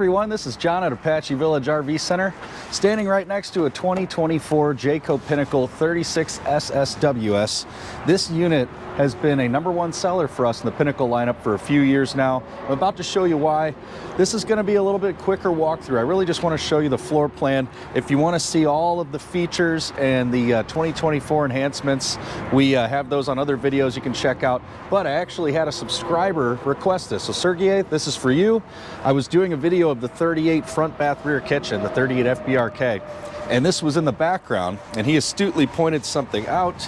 everyone, this is John at Apache Village RV Center, standing right next to a 2024 Jayco Pinnacle 36SSWS. This unit has been a #1 seller for us in the Pinnacle lineup for a few years now. I'm about to show you why. This is going to be a little bit quicker walkthrough. I really just want to show you the floor plan. If you want to see all of the features and the 2024 enhancements, we have those on other videos you can check out. But I actually had a subscriber request this. So Sergey, this is for you. I was doing a video of the 38 front bath rear kitchen, the 38 FBRK, and this was in the background, and he astutely pointed something out,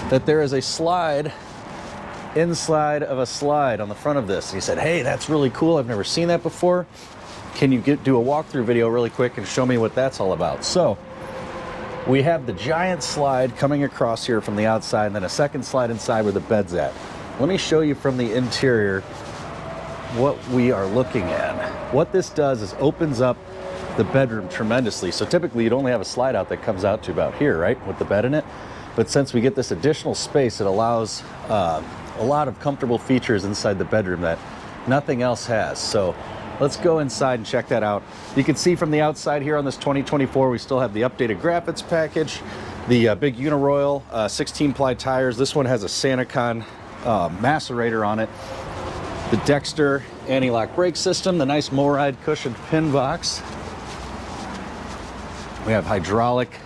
that there is a slide inside of a slide on the front of this. He said, hey, that's really cool. I've never seen that before. Can you do a walkthrough video really quick and show me what that's all about? So we have the giant slide coming across here from the outside, and then a second slide inside where the bed's at. Let me show you from the interior what we are looking at. What this does is opens up the bedroom tremendously. So typically you'd only have a slide out that comes out to about here, right, with the bed in it. But since we get this additional space, it allows a lot of comfortable features inside the bedroom that nothing else has. So let's go inside and check that out. You can see from the outside here on this 2024, we still have the updated graphics package, the big Uniroyal 16-ply tires. This one has a Sanacon macerator on it. The Dexter anti-lock brake system, the nice MoRide cushioned pin box. We have hydraulic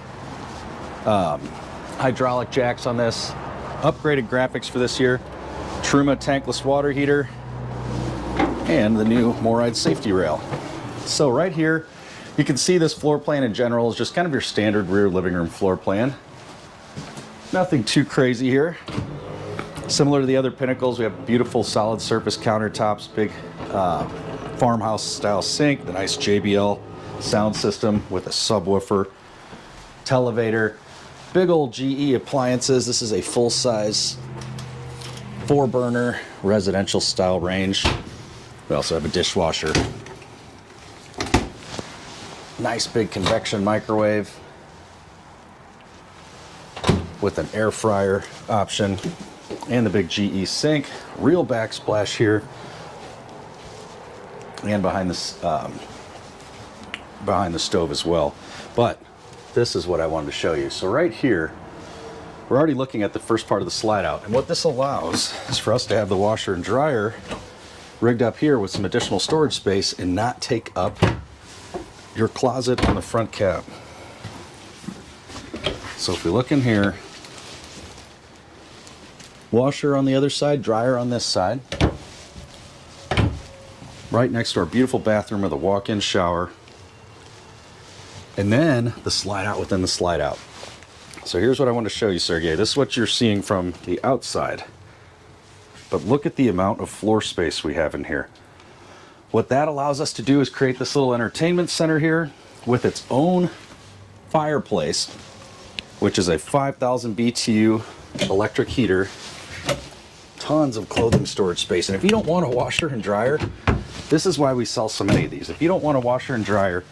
jacks on this, upgraded graphics for this year, Truma tankless water heater, and the new MoRide safety rail. So right here, you can see this floor plan in general is just kind of your standard rear living room floor plan. Nothing too crazy here. Similar to the other Pinnacles, we have beautiful solid surface countertops, big farmhouse style sink, the nice JBL sound system with a subwoofer, televator, big old GE appliances. This is a full-size 4-burner residential style range. We also have a dishwasher. Nice big convection microwave with an air fryer option, and the big GE sink, real backsplash here, and behind the stove as well. But this is what I wanted to show you. So right here, we're already looking at the first part of the slide out, and what this allows is for us to have the washer and dryer rigged up here with some additional storage space and not take up your closet on the front cab. So if we look in here, washer on the other side, dryer on this side. Right next to our beautiful bathroom with a walk-in shower. And then the slide out within the slide out. So here's what I want to show you, Sergey. This is what you're seeing from the outside. But look at the amount of floor space we have in here. What that allows us to do is create this little entertainment center here with its own fireplace, which is a 5,000 BTU electric heater. Tons of clothing storage space. And if you don't want a washer and dryer, this is why we sell so many of these. If you don't want a washer and dryer,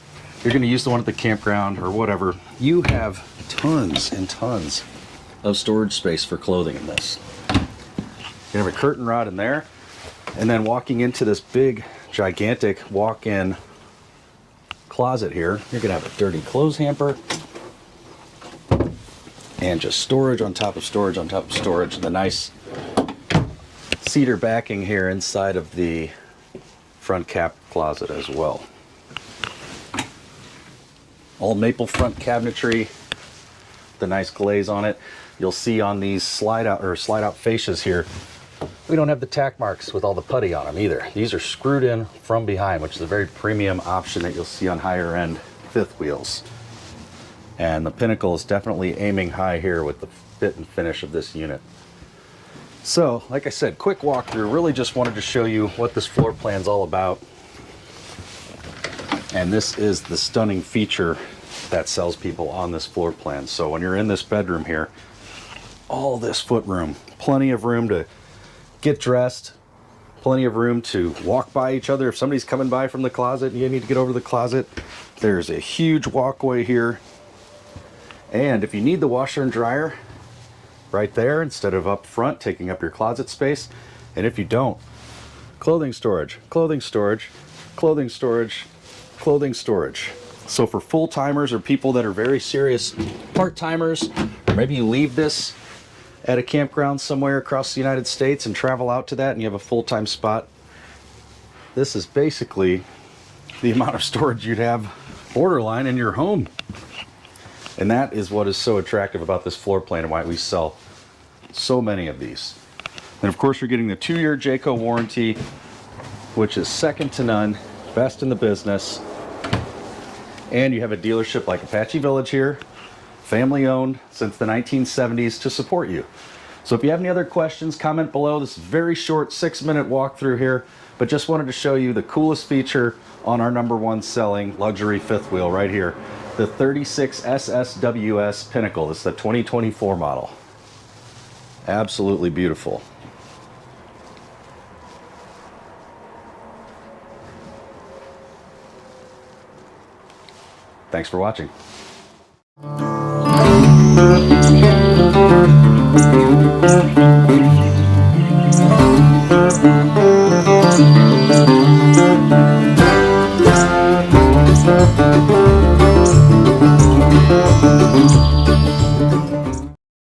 you're going to use the one at the campground or whatever, you have tons and tons of storage space for clothing in this. You have a curtain rod in there, and then walking into this big, gigantic walk-in closet here, you're going to have a dirty clothes hamper, and just storage on top of storage on top of storage, and the nice cedar backing here inside of the front cap closet as well. All maple front cabinetry, the nice glaze on it. You'll see on these slide out fascias here, we don't have the tack marks with all the putty on them either. These are screwed in from behind, which is a very premium option that you'll see on higher end fifth wheels. And the Pinnacle is definitely aiming high here with the fit and finish of this unit. So, like I said, quick walkthrough. Really just wanted to show you what this floor plan's all about. And this is the stunning feature that sells people on this floor plan. So when you're in this bedroom here, all this foot room, plenty of room to get dressed, plenty of room to walk by each other. If somebody's coming by from the closet and you need to get over to the closet, there's a huge walkway here. And if you need the washer and dryer, right there instead of up front taking up your closet space. And if you don't, clothing storage, clothing storage, clothing storage. So for full-timers or people that are very serious part-timers, or maybe you leave this at a campground somewhere across the United States and travel out to that and you have a full-time spot, this is basically the amount of storage you'd have borderline in your home. And that is what is so attractive about this floor plan and why we sell so many of these. And of course, you're getting the 2-year Jayco warranty, which is second to none, best in the business. And you have a dealership like Apache Village here, family owned since the 1970s, to support you. So if you have any other questions, comment below. This is a very short 6-minute walkthrough here, but just wanted to show you the coolest feature on our #1 selling luxury fifth wheel right here, the 36SSWS Pinnacle. This is the 2024 model. Absolutely beautiful. Thanks for watching.